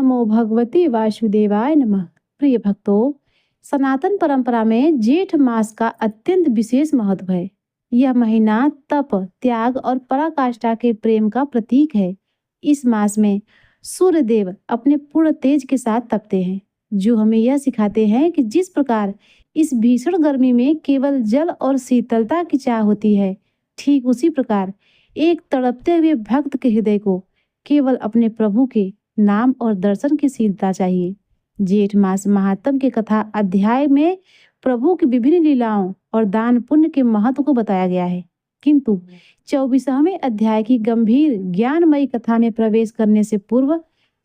नमो भगवते वासुदेवाय नमः। प्रिय भक्तों, सनातन परंपरा में जेठ मास का अत्यंत विशेष महत्व है। यह महीना तप, त्याग और पराकाष्ठा के प्रेम का प्रतीक है। इस मास में सूर्य देव अपने पूर्ण तेज के साथ तपते हैं, जो हमें यह सिखाते हैं कि जिस प्रकार इस भीषण गर्मी में केवल जल और शीतलता की चाह होती है, ठीक उसी प्रकार एक तड़पते हुए भक्त के हृदय को केवल अपने प्रभु के नाम और दर्शन की शीलता चाहिए। जेठ मास महात्म के कथा अध्याय में प्रभु की विभिन्न लीलाओं और दान पुण्य के महत्व को बताया गया है, किंतु 24वें अध्याय की गंभीर ज्ञानमयी कथा में प्रवेश करने से पूर्व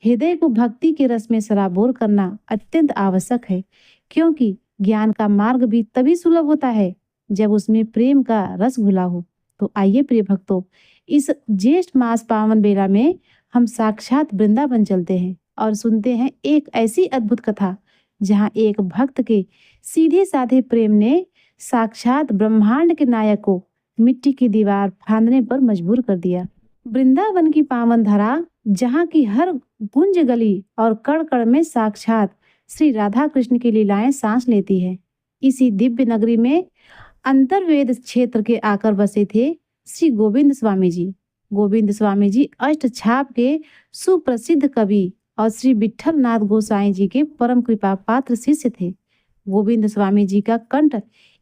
हृदय को भक्ति के रस में सराबोर करना अत्यंत आवश्यक है, क्योंकि ज्ञान का मार्ग भी तभी सुलभ होता है जब उसमें प्रेम का रस घुला हो। तो आइए प्रिय भक्तों, इस ज्येष्ठ मास पावन बेला में हम साक्षात वृंदावन चलते हैं और सुनते हैं एक ऐसी अद्भुत कथा जहां एक भक्त के सीधे साधे प्रेम ने साक्षात ब्रह्मांड के नायक को मिट्टी की दीवार फांदने पर मजबूर कर दिया। वृंदावन की पावन धरा, जहां की हर गुंज गली और कण कण में साक्षात श्री राधा कृष्ण की लीलाएं सांस लेती है। इसी दिव्य नगरी में अंतर्वेद क्षेत्र के आकर बसे थे श्री गोविंद स्वामी जी। गोविंद स्वामी जी अष्टछाप के सुप्रसिद्ध कवि और श्री विठल नाथ गोसाई जी के परम कृपा पात्र शिष्य थे। गोविंद स्वामी जी का कंठ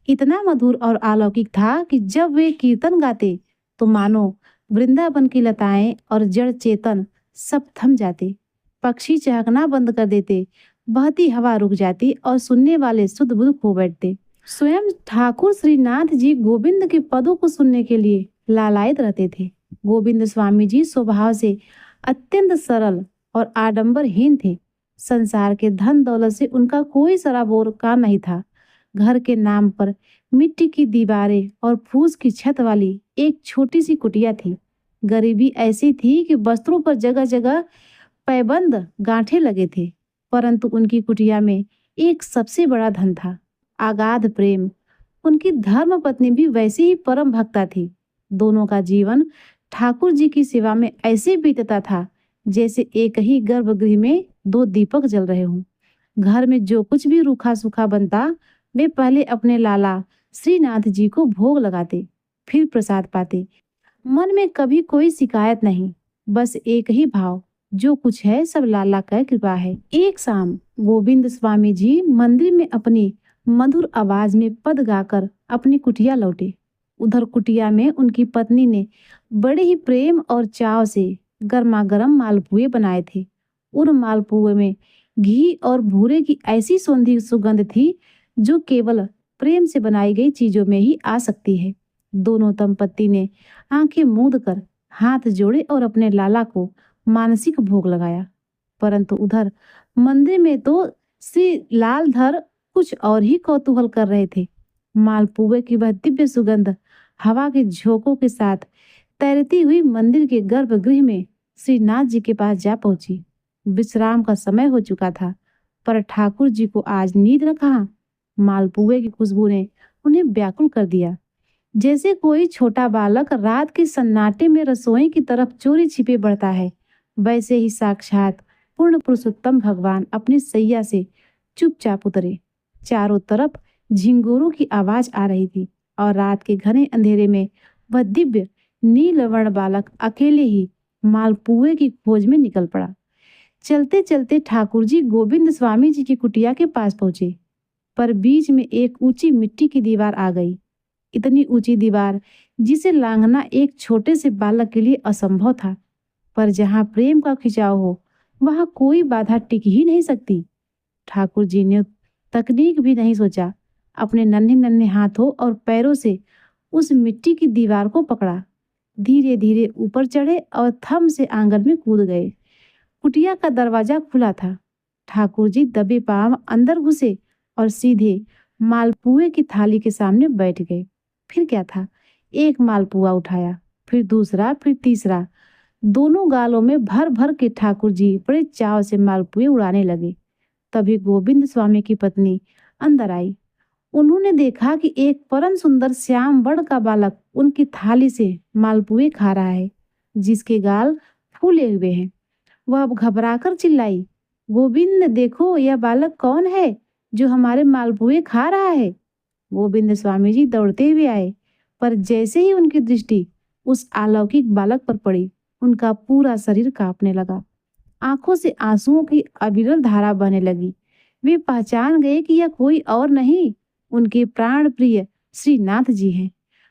इतना मधुर और अलौकिक था कि जब वे कीर्तन गाते तो मानो वृंदावन की लताएं और जड़ चेतन सब थम जाते, पक्षी चहकना बंद कर देते, बहती हवा रुक जाती और सुनने वाले सुध बुध खो बैठते। स्वयं ठाकुर श्रीनाथ जी गोविंद के पदों को सुनने के लिए लालायित रहते थे। गोविंद स्वामी जी स्वभाव से अत्यंत सरल और आडंबरहीन थे। संसार के धन दौलत से उनका कोई सराबोर का नहीं था। घर के नाम पर मिट्टी की दीवारें और फूस की छत वाली एक छोटी सी कुटिया थी। गरीबी ऐसी थी कि वस्त्रों पर जगह जगह पैबंद गांठे लगे थे, परंतु उनकी कुटिया में एक सबसे बड़ा धन था, अगाध प्रेम। उनकी धर्म पत्नी भी वैसी ही परम भक्ता थी। दोनों का जीवन ठाकुर जी की सेवा में ऐसे बीतता था जैसे एक ही गर्भगृह में दो दीपक जल रहे हों। घर में जो कुछ भी रूखा सूखा बनता, वे पहले अपने लाला श्रीनाथ जी को भोग लगाते, फिर प्रसाद पाते। मन में कभी कोई शिकायत नहीं, बस एक ही भाव, जो कुछ है सब लाला का कृपा है। एक शाम गोविंद स्वामी जी मंदिर में अपनी मधुर आवाज में पद गाकर अपनी कुटिया लौटे। उधर कुटिया में उनकी पत्नी ने बड़े ही प्रेम और चाव से गर्मा गर्म मालपुए बनाए थे। उन मालपुए में घी और भूरे की ऐसी सौंधी सुगंध थी जो केवल प्रेम से बनाई गई चीजों में ही आ सकती है। दोनों दंपत्ति ने आंखें मूंद कर हाथ जोड़े और अपने लाला को मानसिक भोग लगाया, परंतु उधर मंदिर में तो श्री लालधर कुछ और ही कौतूहल कर रहे थे। मालपुए की वह दिव्य सुगंध हवा के झोंकों के साथ तैरती हुई मंदिर के गर्भगृह में श्रीनाथ जी के पास जा पहुंची। विश्राम का समय हो चुका था, पर ठाकुर जी को आज नींद न कहाँ। मालपुए की खुशबू ने उन्हें व्याकुल कर दिया। जैसे कोई छोटा बालक रात के सन्नाटे में रसोई की तरफ चोरी छिपे बढ़ता है, वैसे ही साक्षात पूर्ण पुरुषोत्तम भगवान अपनी सैया से चुपचाप उतरे। चारों तरफ झिंगुरों की आवाज आ रही थी और रात के घने अंधेरे में वह दिव्य नीलवर्ण बालक अकेले ही मालपुए की खोज में निकल पड़ा। चलते चलते ठाकुर जी गोविंद स्वामी जी की कुटिया के पास पहुंचे, पर बीच में एक ऊंची मिट्टी की दीवार आ गई। इतनी ऊंची दीवार जिसे लांघना एक छोटे से बालक के लिए असंभव था, पर जहां प्रेम का खिंचाव हो वहां कोई बाधा टिक ही नहीं सकती। ठाकुर जी ने तकनीक भी नहीं सोचा, अपने नन्हे नन्हे हाथों और पैरों से उस मिट्टी की दीवार को पकड़ा, धीरे धीरे ऊपर चढ़े और थम से आंगन में कूद गए। कुटिया का दरवाजा खुला था। ठाकुर जी दबे पांव अंदर घुसे और सीधे मालपुए की थाली के सामने बैठ गए। फिर क्या था, एक मालपुआ उठाया, फिर दूसरा, फिर तीसरा। दोनों गालों में भर भर के ठाकुर जी बड़े चाव से मालपुए उड़ाने लगे। तभी गोविंद स्वामी की पत्नी अंदर आई। उन्होंने देखा कि एक परम सुंदर श्याम वर्ण का बालक उनकी थाली से मालपुए खा रहा है, जिसके गाल फूले हुए हैं। वह अब घबराकर चिल्लाई, गोविंद देखो, यह बालक कौन है जो हमारे मालपुए खा रहा है। गोविंद स्वामी जी दौड़ते हुए आए, पर जैसे ही उनकी दृष्टि उस अलौकिक बालक पर पड़ी, उनका पूरा शरीर कांपने लगा। आंखों से आंसुओं की अविरल धारा बहने लगी। वे पहचान गए कि यह कोई और नहीं, उनके प्राण प्रिय श्रीनाथ जी हैं।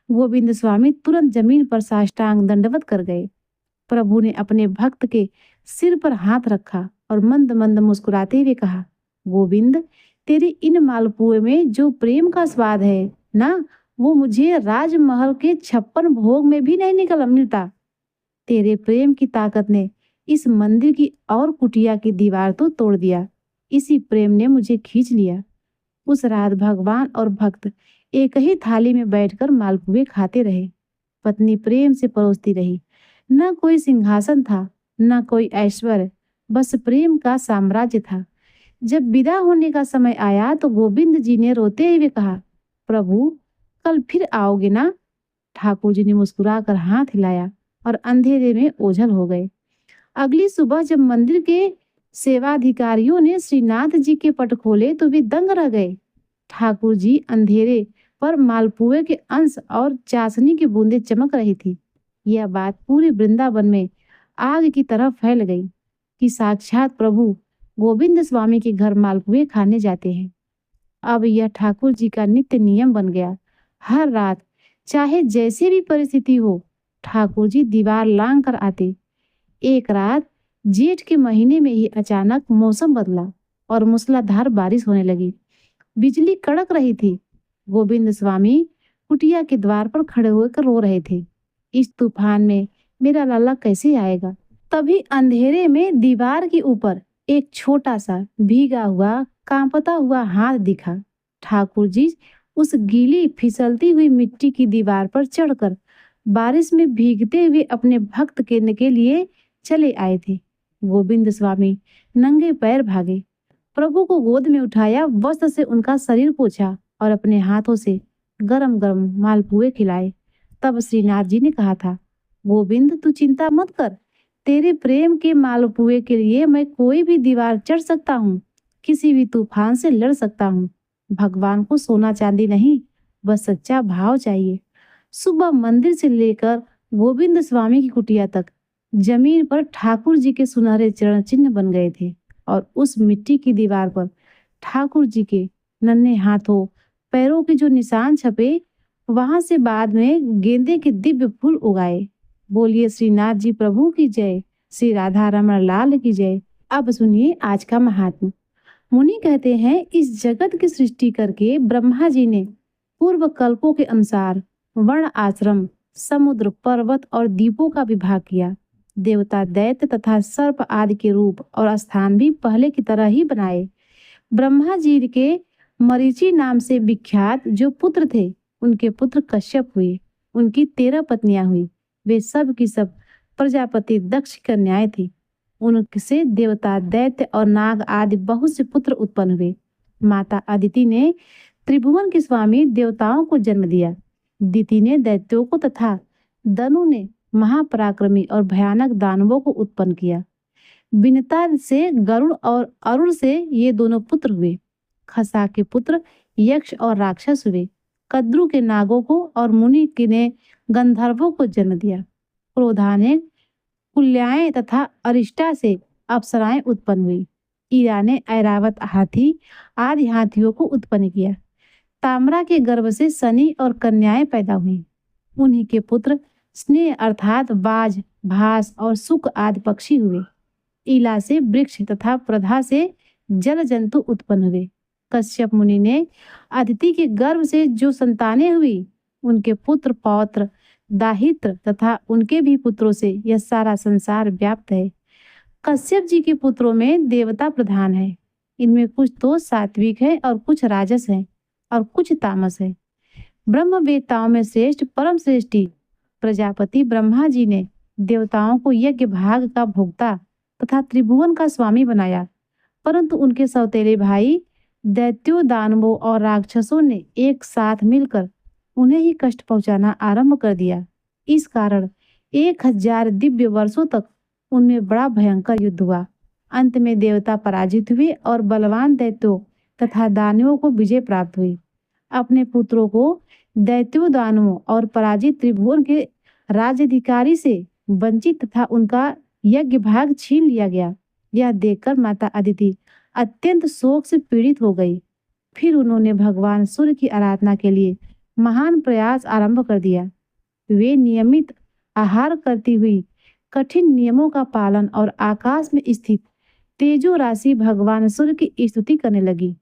गोविंद स्वामी तुरंत जमीन पर साष्टांग दंडवत कर गए। प्रभु ने अपने भक्त के सिर पर हाथ रखा और मंद मंद मुस्कुराते हुए कहा, गोविंद, तेरे इन मालपुए में जो प्रेम का स्वाद है ना, वो मुझे राजमहल के 56 भोग में भी नहीं निकल मिलता। तेरे प्रेम की ताकत ने इस मंदिर की और कुटिया की दीवार तो तोड़ दिया। इसी प्रेम ने मुझे खींच लिया। उस रात भगवान और भक्त एक ही थाली में बैठकर मालपुए खाते रहे। पत्नी प्रेम से परोसती रही। न कोई सिंहासन था, न कोई ऐश्वर्य, बस प्रेम का साम्राज्य था। जब विदा होने का समय आया तो गोविंद जी ने रोते हुए कहा, प्रभु, कल फिर आओगे ना? ठाकुर जी ने मुस्कुराकर हाथ हिलाया और अंधेरे में ओझल हो गए। अगली सुबह जब मंदिर के सेवाधिकारियों ने श्रीनाथ जी के पट खोले तो वे दंग रह गए। ठाकुर जी अंधेरे पर मालपुए के अंश और चाशनी की बूंदें चमक रही थी। यह बात पूरे वृंदावन में आग की तरह फैल गई कि साक्षात प्रभु गोविंद स्वामी के घर मालपुए खाने जाते हैं। अब यह ठाकुर जी का नित्य नियम बन गया। हर रात, चाहे जैसी भी परिस्थिति हो, ठाकुर जी दीवार लांग कर आते। एक रात जेठ के महीने में ही अचानक मौसम बदला और मूसलाधार बारिश होने लगी। बिजली कड़क रही थी। गोविंद स्वामी कुटिया के द्वार पर खड़े होकर रो रहे थे। इस तूफान में मेरा लाला कैसे आएगा? तभी अंधेरे में दीवार के ऊपर एक छोटा सा भीगा हुआ कांपता हुआ हाथ दिखा। ठाकुर जी उस गीली फिसलती हुई मिट्टी की दीवार पर चढ़कर बारिश में भीगते हुए अपने भक्त के लिए चले आए थे। गोविंद स्वामी नंगे पैर भागे, प्रभु को गोद में उठाया, वस्त्र से उनका शरीर पोंछा और अपने हाथों से गरम गरम मालपुए खिलाए। तब श्रीनाथ जी ने कहा था, गोविंद, तू चिंता मत कर। तेरे प्रेम के मालपुए के लिए मैं कोई भी दीवार चढ़ सकता हूँ, किसी भी तूफान से लड़ सकता हूँ। भगवान को सोना चांदी नहीं, बस सच्चा भाव चाहिए। सुबह मंदिर से लेकर गोविंद स्वामी की कुटिया तक जमीन पर ठाकुर जी के सुनहरे चरण चिन्ह बन गए थे और उस मिट्टी की दीवार पर ठाकुर जी के नन्हे हाथों पैरों के जो निशान छपे, वहां से बाद में गेंदे के दिव्य फूल उगाए। बोलिए श्रीनाथ जी प्रभु की जय, श्री राधा रमण लाल की जय। अब सुनिए आज का महात्मा। मुनि कहते हैं, इस जगत की सृष्टि करके ब्रह्मा जी ने पूर्व कल्पों के अनुसार वर्ण आश्रम, समुद्र, पर्वत और द्वीपों का विभाग किया। देवता, दैत्य तथा सर्प आदि के रूप और स्थान भी पहले की तरह ही बनाए। ब्रह्मा जी के मरीचि नाम से विख्यात जो पुत्र थे, उनके पुत्र कश्यप हुए। उनकी 13 पत्नियां हुई। वे सब की सब प्रजापति दक्ष की कन्याएं थी। उनसे देवता, दैत्य और नाग आदि बहुत से पुत्र उत्पन्न हुए। माता अदिति ने त्रिभुवन के स्वामी देवताओं को जन्म दिया। दिति ने दैत्यों को तथा दनु ने महापराक्रमी और भयानक दानवों को उत्पन्न किया। विनता से गरुड़ और अरुण से ये दोनों पुत्र हुए। खसा के पुत्र यक्ष और राक्षस हुए। कद्रु के नागों को और मुनि के ने गंधर्वों को जन्म दिया। क्रोधा ने कुल्याएं तथा अरिष्टा से अप्सराएं उत्पन्न हुई। ईरा ने ऐरावत हाथी आदि हाथियों को उत्पन्न किया। ताम्रा के गर्भ से शनि और कन्याएं पैदा हुई। उन्हीं के पुत्र स्नेह अर्थात बाज, भास और सुक आदि पक्षी हुए। ईला से वृक्ष तथा प्रधा से जल जंतु उत्पन्न हुए। कश्यप मुनि ने अदिति के गर्भ से जो संतानें हुई, उनके पुत्र पौत्र दाहित्र तथा उनके भी पुत्रों से यह सारा संसार व्याप्त है। कश्यप जी के पुत्रों में देवता प्रधान है। इनमें कुछ तो सात्विक है और कुछ राजस है और कुछ तामस है। ब्रह्म वेत्ताओं में श्रेष्ठ परम श्रेष्ठी प्रजापति ब्रह्मा जी ने देवताओं को यज्ञ भाग का भोक्ता तथा त्रिभुवन का स्वामी बनाया, परंतु उनके सौतेले भाई दैत्यों, दानवों और राक्षसों ने एक साथ मिलकर उन्हें ही कष्ट पहुंचाना आरंभ कर दिया। इस कारण 1000 दिव्य वर्षों तक उनमें बड़ा भयंकर युद्ध हुआ। अंत में देवता पराजित हुए और बलवान दैत्यों तथा दानवों को विजय प्राप्त हुई। अपने पुत्रों को दैत्यों, दानवों और पराजित त्रिभुवन के राज्याधिकारी से वंचित तथा उनका यज्ञ भाग छीन लिया गया। यह देखकर माता अदिति अत्यंत शोक से पीड़ित हो गई। फिर उन्होंने भगवान सूर्य की आराधना के लिए महान प्रयास आरंभ कर दिया। वे नियमित आहार करती हुई कठिन नियमों का पालन और आकाश में स्थित तेजो राशि भगवान सूर्य की स्तुति करने लगी।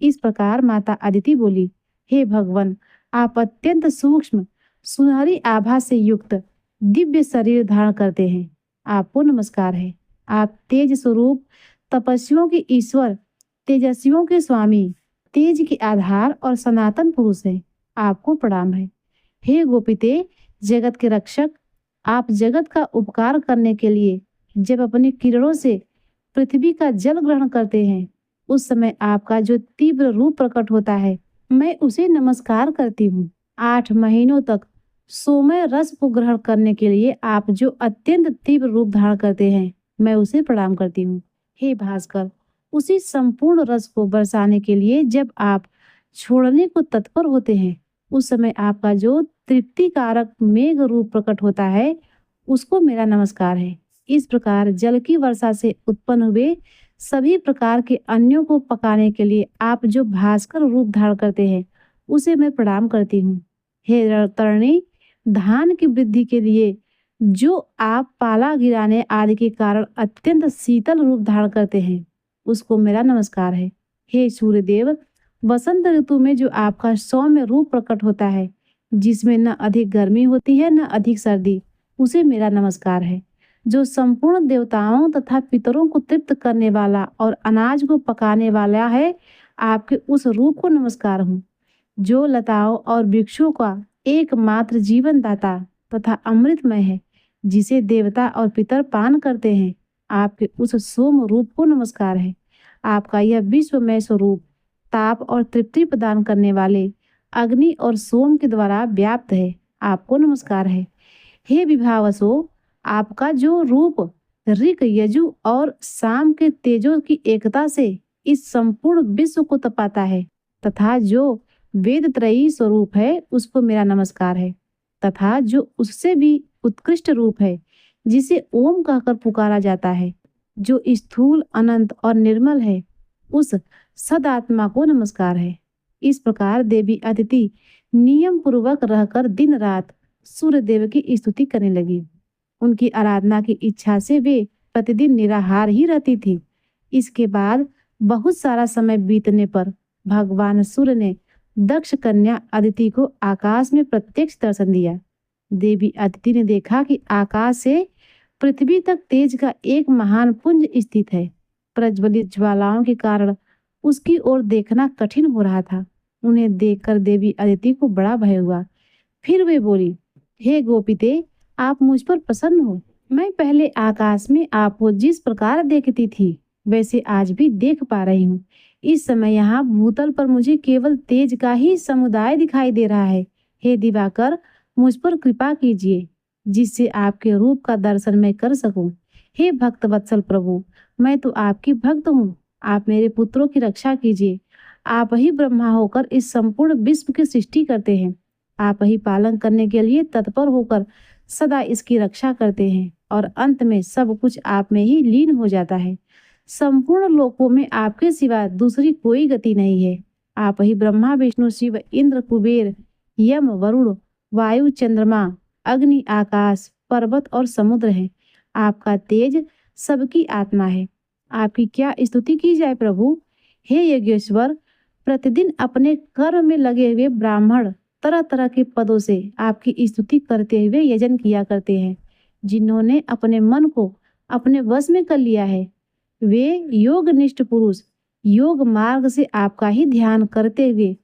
इस प्रकार माता अदिति बोली, हे भगवान, आप अत्यंत सूक्ष्म सुनहरी आभा से युक्त दिव्य शरीर धारण करते हैं। आपको नमस्कार है। आप तेज स्वरूप, तपस्वियों के ईश्वर, तेजस्वियों के स्वामी, तेज के आधार और सनातन पुरुष हैं। आपको प्रणाम है। हे गोपिते, जगत के रक्षक, आप जगत का उपकार करने के लिए जब अपनी किरणों से पृथ्वी का जल ग्रहण करते हैं, उस समय आपका जो तीव्र रूप प्रकट होता है, मैं उसे नमस्कार करती हूँ। 8 महीनों तक सोमय रस को ग्रहण करने के लिए आप जो अत्यंत तीव्र रूप धारण करते हैं, मैं उसे प्रणाम करती हूँ। हे भास्कर, उसी संपूर्ण रस को बरसाने के लिए जब आप छोड़ने को तत्पर होते हैं, उस समय आपका जो तृप्तिकारक मेघ रूप प्रकट होता है, उसको मेरा नमस्कार है। इस प्रकार जल की वर्षा से उत्पन्न हुए सभी प्रकार के अन्यों को पकाने के लिए आप जो भास्कर रूप धारण करते हैं, उसे मैं प्रणाम करती हूँ। हे तरणी, धान की वृद्धि के लिए जो आप पाला गिराने आदि के कारण अत्यंत शीतल रूप धारण करते हैं, उसको मेरा नमस्कार है। हे सूर्यदेव, वसंत ऋतु में जो आपका सौम्य रूप प्रकट होता है, जिसमें न अधिक गर्मी होती है न अधिक सर्दी, उसे मेरा नमस्कार है। जो संपूर्ण देवताओं तथा पितरों को तृप्त करने वाला और अनाज को पकाने वाला है, आपके उस रूप को नमस्कार हूँ। जो लताओं और वृक्षों का एकमात्र जीवन दाता तथा अमृतमय है, जिसे देवता और पितर पान करते हैं, आपके उस सोम रूप को नमस्कार है। आपका यह विश्वमय स्वरूप ताप और तृप्ति प्रदान करने वाले अग्नि और सोम के द्वारा व्याप्त है। आपको नमस्कार है। हे विभावसो, आपका जो रूप ऋक, यजु और साम के तेजों की एकता से इस संपूर्ण विश्व को तपाता है, तथा जो वेद त्रयी स्वरूप है, उसको मेरा नमस्कार है। तथा जो उससे भी उत्कृष्ट रूप है, जिसे ओम कहकर पुकारा जाता है, जो स्थूल, अनंत और निर्मल है, उस सदात्मा को नमस्कार है। इस प्रकार देवी अदिति नियम पूर्वक रहकर दिन रात सूर्य देव की स्तुति करने लगी। उनकी आराधना की इच्छा से वे प्रतिदिन निराहार ही रहती थी। इसके बाद बहुत सारा समय बीतने पर भगवान सूर्य ने दक्ष कन्या अदिति को आकाश में प्रत्यक्ष दर्शन दिया। देवी अदिति ने देखा कि आकाश से पृथ्वी तक तेज का एक महान पुंज स्थित है। प्रज्वलित ज्वालाओं के कारण उसकी ओर देखना कठिन हो रहा था। उन्हें देखकर देवी अदिति को बड़ा भय हुआ। फिर वे बोली, हे गोपिते, आप मुझ पर प्रसन्न हो। मैं पहले आकाश में आपको जिस प्रकार देखती थी, वैसे आज भी देख पा रही हूँ। इस समय यहाँ भूतल पर मुझे केवल तेज का ही समुदाय दिखाई दे रहा है। हे दिवाकर, मुझ पर कृपा कीजिए, जिससे आपके रूप का दर्शन मैं कर सकूं। हे भक्त वत्सल प्रभु, मैं तो आपकी भक्त हूँ। आप मेरे पुत्रों की रक्षा कीजिए। आप ही ब्रह्मा होकर इस संपूर्ण विश्व की सृष्टि करते हैं। आप ही पालन करने के लिए तत्पर होकर सदा इसकी रक्षा करते हैं, और अंत में सब कुछ आप में ही लीन हो जाता है। संपूर्ण लोकों में आपके सिवा दूसरी कोई गति नहीं है। आप ही ब्रह्मा, विष्णु, शिव, इंद्र, कुबेर, यम, वरुण, वायु, चंद्रमा, अग्नि, आकाश, पर्वत और समुद्र हैं। आपका तेज सबकी आत्मा है। आपकी क्या स्तुति की जाए प्रभु। हे यज्ञेश्वर, प्रतिदिन अपने कर्म में लगे हुए ब्राह्मण तरह तरह के पदों से आपकी स्तुति करते हुए यजन किया करते हैं। जिन्होंने अपने मन को अपने वश में कर लिया है, वे योगनिष्ठ पुरुष योग मार्ग से आपका ही ध्यान करते हुए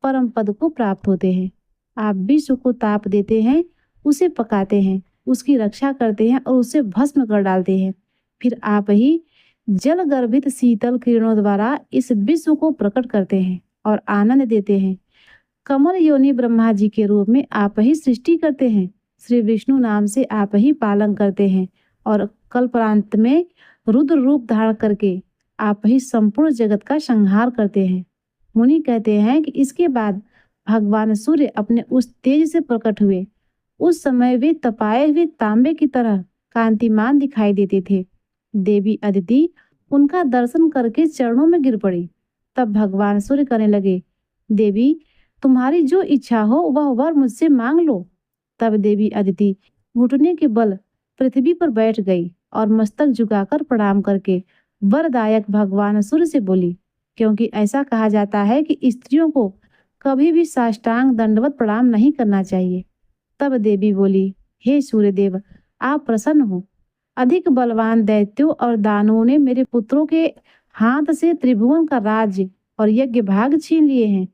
परम पद को प्राप्त होते हैं। आप विश्व को ताप देते हैं, उसे पकाते हैं, उसकी रक्षा करते हैं और उसे भस्म कर डालते हैं। फिर आप ही जल गर्भित शीतल किरणों द्वारा इस विश्व को प्रकट करते हैं और आनंद देते हैं। कमल योनि ब्रह्मा जी के रूप में आप ही सृष्टि करते हैं। श्री विष्णु नाम से आप ही पालन करते हैं और कल्पांत में रुद्र रूप धारण करके आप ही संपूर्ण जगत का संहार करते हैं। मुनि कहते हैं कि इसके बाद भगवान सूर्य अपने उस तेज से प्रकट हुए। उस समय वे तपाए हुए तांबे की तरह कांतिमान दिखाई देते थे। देवी अदिति उनका दर्शन करके चरणों में गिर पड़ी। तब भगवान सूर्य कहने लगे, देवी तुम्हारी जो इच्छा हो वह वर मुझसे मांग लो। तब देवी अदिति घुटने के बल पृथ्वी पर बैठ गई और मस्तक झुकाकर प्रणाम करके वरदायक भगवान सूर्य से बोली, क्योंकि ऐसा कहा जाता है कि स्त्रियों को कभी भी साष्टांग दंडवत प्रणाम नहीं करना चाहिए। तब देवी बोली, हे सूर्यदेव आप प्रसन्न हो। अधिक बलवान दैत्यों और दानवों ने मेरे पुत्रों के हाथ से त्रिभुवन का राज्य और यज्ञ भाग छीन लिए हैं।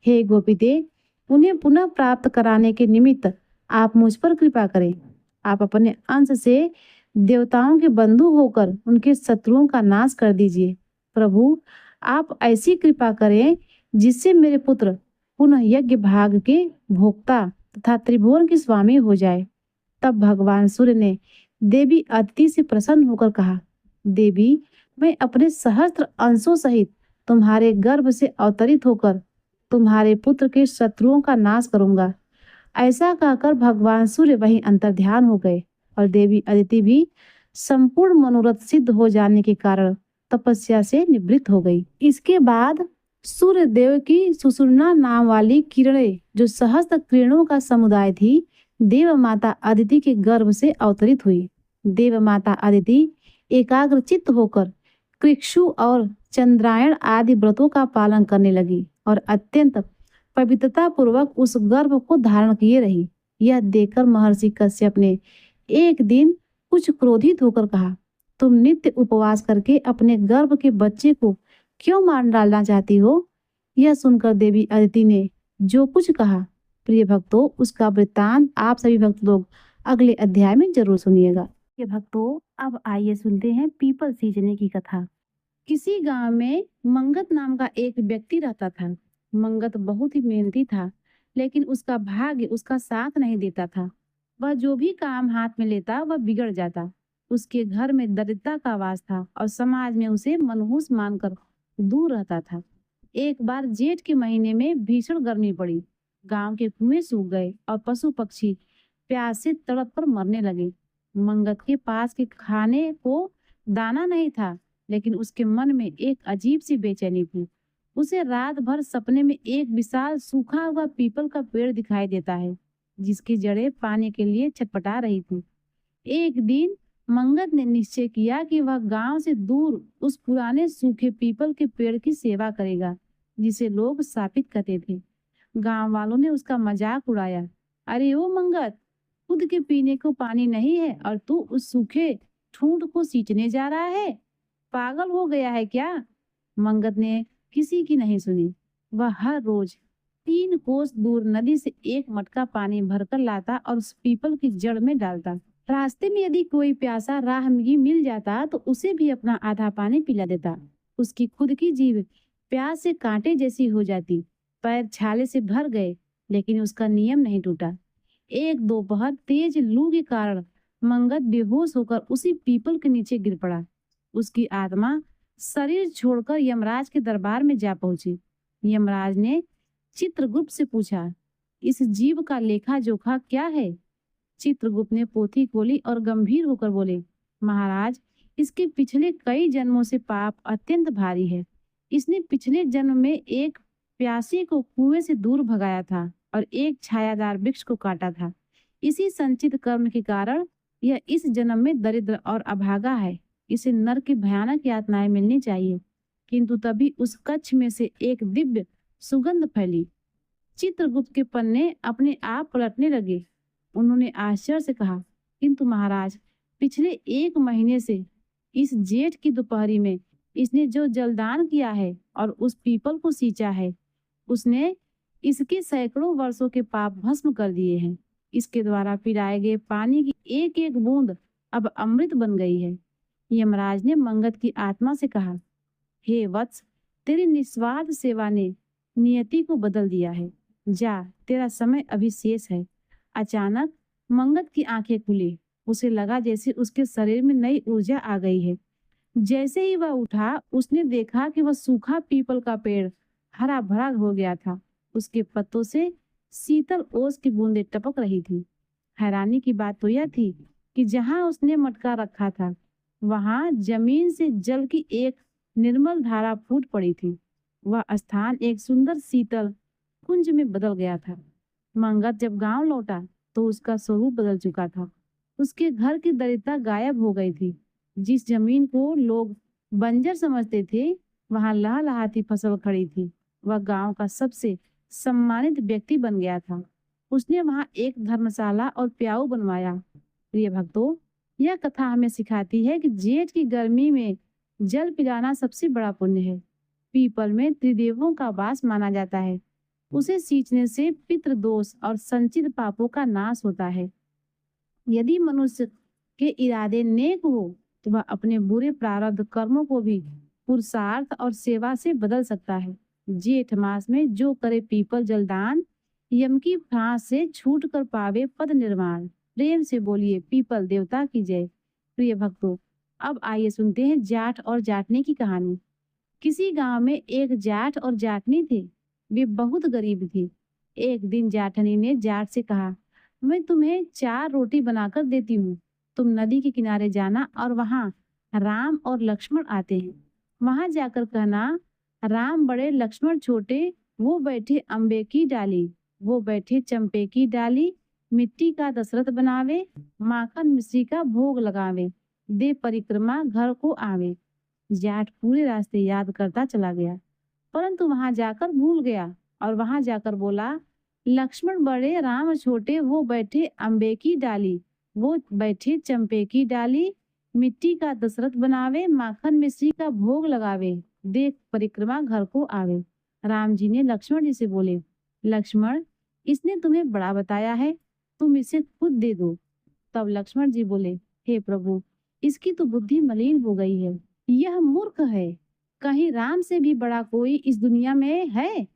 हे गोपीते उन्हें पुनः प्राप्त कराने के निमित्त आप मुझ पर कृपा करें। आप अपने अंश से देवताओं के बंधु होकर उनके शत्रुओं का नाश कर दीजिए। प्रभु आप ऐसी कृपा करें जिससे मेरे पुत्र पुनः यज्ञ भाग के भोक्ता तथा त्रिभुवन के स्वामी हो जाए। तब भगवान सूर्य ने देवी अदिति से प्रसन्न होकर कहा, देवी मैं अपने सहस्त्र अंशों सहित तुम्हारे गर्भ से अवतरित होकर तुम्हारे पुत्र के शत्रुओं का नाश करूंगा। ऐसा कहकर भगवान सूर्य वहीं अंतर्ध्यान हो गए और देवी अदिति भी संपूर्ण मनोरथ सिद्ध हो जाने के कारण तपस्या से निवृत्त हो गई। इसके बाद सूर्य देव की सुषुम्ना नाम वाली किरणें, जो सहस्त्र किरणों का समुदाय थी, देव माता अदिति के गर्भ से अवतरित हुई। देव माता अदिति एकाग्रचित्त होकर कृक्षु और चंद्रायण आदि व्रतों का पालन करने लगी और अत्यंत पवित्रता पूर्वक उस गर्भ को धारण किए रही। यह देखकर महर्षि कश्यप ने एक दिन कुछ क्रोधित होकर कहा, तुम नित्य उपवास करके अपने गर्भ के बच्चे को क्यों मार डालना चाहती हो? यह सुनकर देवी अदिति ने जो कुछ कहा, प्रिय भक्तों उसका वृत्तांत आप सभी भक्त लोग अगले अध्याय में जरूर सुनिएगा। ये भक्तों अब आइए सुनते हैं पीपल सींचने की कथा। किसी गांव में मंगत नाम का एक व्यक्ति रहता था। मंगत बहुत ही मेहनती था, लेकिन उसका भाग्य उसका साथ नहीं देता था। वह जो भी काम हाथ में लेता वह बिगड़ जाता। उसके घर में दरिद्रता का वास था और समाज में उसे मनहूस मानकर दूर रहता था। एक बार जेठ के महीने में भीषण गर्मी पड़ी। गांव के कुएं सूख गए और पशु पक्षी प्यास से तड़प कर मरने लगे। मंगत के पास के खाने को दाना नहीं था, लेकिन उसके मन में एक अजीब सी बेचैनी थी। उसे रात भर सपने में एक विशाल सूखा हुआ पीपल का पेड़ दिखाई देता है, जिसकी जड़ें पानी के लिए छटपटा रही थी। एक दिन मंगत ने निश्चय किया कि वह गांव से दूर उस पुराने सूखे पीपल के पेड़ की सेवा करेगा, जिसे लोग शापित कहते थे। गांव वालों ने उसका मजाक उड़ाया, अरे ओ मंगत, खुद के पीने को पानी नहीं है और तू उस सूखे ठूंठ को सींचने जा रहा है, पागल हो गया है क्या? मंगत ने किसी की नहीं सुनी। वह हर रोज 3 कोस दूर नदी से एक मटका पानी भरकर लाता और उस पीपल की जड़ में डालता। रास्ते में यदि कोई प्यासा राहगीर मिल जाता तो उसे भी अपना आधा पानी पिला देता। उसकी खुद की जीभ प्यास से कांटे जैसी हो जाती, पैर छाले से भर गए, लेकिन उसका नियम नहीं टूटा। एक दोपहर तेज लू के कारण मंगत बेहोश होकर उसी पीपल के नीचे गिर पड़ा। उसकी आत्मा शरीर छोड़कर यमराज के दरबार में जा पहुंची। यमराज ने चित्रगुप्त से पूछा, इस जीव का लेखा जोखा क्या है? चित्रगुप्त ने पोथी खोली और गंभीर होकर बोले, महाराज, इसके पिछले कई जन्मों से पाप अत्यंत भारी है। इसने पिछले जन्म में एक प्यासी को कुएं से दूर भगाया था और एक छायादार वृक्ष को काटा था। इसी संचित कर्म के कारण यह इस जन्म में दरिद्र और अभागा है। इसे नरक की भयानक यातनाएं मिलनी चाहिए। किंतु तभी उस कक्ष में से एक दिव्य सुगंध फैली। चित्रगुप्त के पन्ने अपने आप पलटने लगे। उन्होंने आश्चर्य से कहा, किंतु महाराज, पिछले 1 महीने से इस जेठ की दोपहरी में इसने जो जलदान किया है और उस पीपल को सींचा है, उसने इसके सैकड़ों वर्षों के पाप भस्म कर दिए हैं। इसके द्वारा पिलाए गए पानी की एक एक बूंद अब अमृत बन गई है। यमराज ने मंगत की आत्मा से कहा, हे वत्स, तेरी निस्वार्थ सेवा ने नियति को बदल दिया है। जा, तेरा समय अभी शेष है। अचानक मंगत की आंखें खुली। उसे लगा जैसे उसके शरीर में नई ऊर्जा आ गई है। जैसे ही वह उठा, उसने देखा कि वह सूखा पीपल का पेड़ हरा भरा हो गया था। उसके पत्तों से शीतल ओस की बूंदें टपक रही थी। हैरानी की बात तो यह थी कि जहां उसने मटका रखा था, वहां जमीन से जल की एक निर्मल धारा फूट पड़ी थी। वह स्थान एक सुंदर शीतल कुंज में बदल गया था। मंगत जब गांव लौटा तो उसका स्वरूप बदल चुका था। उसके घर की दरिद्रता गायब हो गई थी। जिस जमीन को लोग बंजर समझते थे, वहां लहलहाती फसल खड़ी थी। वह गांव का सबसे सम्मानित व्यक्ति बन गया था। उसने वहां एक धर्मशाला और प्याऊ बनवाया। प्रिय भक्तों, यह कथा हमें सिखाती है कि जेठ की गर्मी में जल पिलाना सबसे बड़ा पुण्य है। पीपल में त्रिदेवों का वास माना जाता है। उसे सींचने से पितृ दोष और संचित पापों का नाश होता है। यदि मनुष्य के इरादे नेक हो तो वह अपने बुरे प्रारब्ध कर्मों को भी पुरुषार्थ और सेवा से बदल सकता है। जेठ मास में जो करे पीपल जलदान, यम की फांस से छूट कर पावे पद निर्माण। प्रेम से बोलिए पीपल देवता की जय। प्रिय भक्तों, अब आइए सुनते हैं जाट और जाटनी की कहानी। किसी गांव में एक जाट और जाटनी थे। वे बहुत गरीब थी। एक दिन जाटनी ने जाट से कहा, मैं तुम्हें 4 रोटी बनाकर देती हूँ। तुम नदी के किनारे जाना और वहां राम और लक्ष्मण आते हैं। वहां जाकर कहना, राम बड़े लक्ष्मण छोटे, वो बैठे अम्बे की डाली, वो बैठे चंपे की डाली, मिट्टी का दशरथ बनावे, माखन मिश्री का भोग लगावे, दे परिक्रमा घर को आवे। जाट पूरे रास्ते याद करता चला गया, परंतु वहां जाकर भूल गया और वहां जाकर बोला, लक्ष्मण बड़े राम छोटे, वो बैठे अम्बे की डाली, वो बैठे चंपे की डाली, मिट्टी का दशरथ बनावे, माखन मिश्री का भोग लगावे, देख परिक्रमा घर को आवे। राम जी ने लक्ष्मण जी से बोले, लक्ष्मण, इसने तुम्हें बड़ा बताया है, तुम इसे खुद दे दो। तब लक्ष्मण जी बोले, हे प्रभु, इसकी तो बुद्धि मलिन हो गई है, यह मूर्ख है। कहीं राम से भी बड़ा कोई इस दुनिया में है?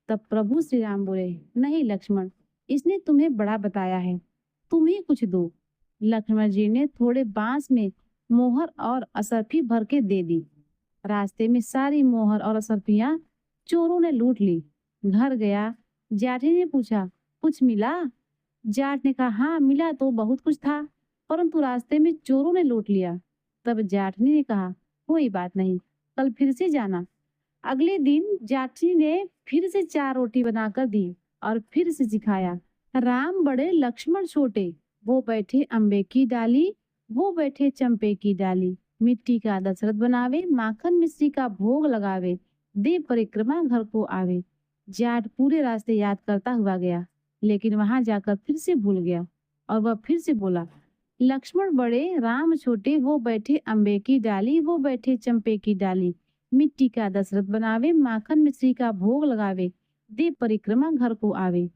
तब प्रभु श्री राम बोले, नहीं लक्ष्मण, इसने तुम्हें बड़ा बताया है, तुम ही कुछ दो। लक्ष्मण जी ने थोड़े बांस में मोहर और असरफी भर के दे दी। रास्ते में सारी मोहर और असरफियां चोरों ने लूट ली। घर गया, जाठी ने पूछा, कुछ मिला? जाट ने कहा, हाँ मिला तो बहुत कुछ था, परंतु रास्ते में चोरों ने लूट लिया। तब जाठनी ने कहा, कोई बात नहीं, कल फिर से जाना। अगले दिन जाठी ने फिर से 4 रोटी बनाकर दी और फिर से सिखाया, राम बड़े लक्ष्मण छोटे, वो बैठे अम्बे की डाली, वो बैठे चंपे की डाली, मिट्टी का दशरथ बनावे, माखन मिश्री का भोग लगावे, दे परिक्रमा घर को आवे। जाट पूरे रास्ते याद करता हुआ गया, लेकिन वहां जाकर फिर से भूल गया और वह फिर से बोला, लक्ष्मण बड़े राम छोटे, वो बैठे अम्बे की डाली, वो बैठे चंपे की डाली, मिट्टी का दशरथ बनावे, माखन मिश्री का भोग लगावे, दे परिक्रमा घर को आवे।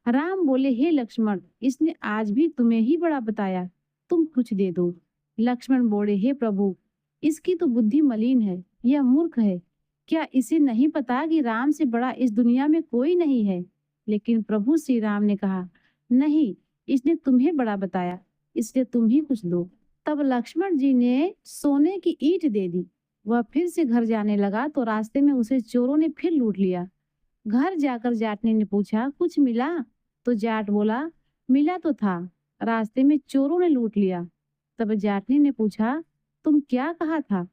राम बोले, हे लक्ष्मण, इसने आज भी तुम्हें ही बड़ा बताया, तुम कुछ दे दो। लक्ष्मण बोले, हे प्रभु, इसकी तो बुद्धि मलिन है, यह मूर्ख है। क्या इसे नहीं पता कि राम से बड़ा इस दुनिया में कोई नहीं है? लेकिन प्रभु श्री राम ने कहा, नहीं, इसने तुम्हें बड़ा बताया, इसलिए तुम ही कुछ दो। तब लक्ष्मण जी ने सोने की ईंट दे दी। वह फिर से घर जाने लगा तो रास्ते में उसे चोरों ने फिर लूट लिया। घर जाकर जाटनी ने पूछा, कुछ मिला? तो जाट बोला, मिला तो था, रास्ते में चोरों ने लूट लिया। तब जाटनी ने पूछा, तुम क्या कहा था?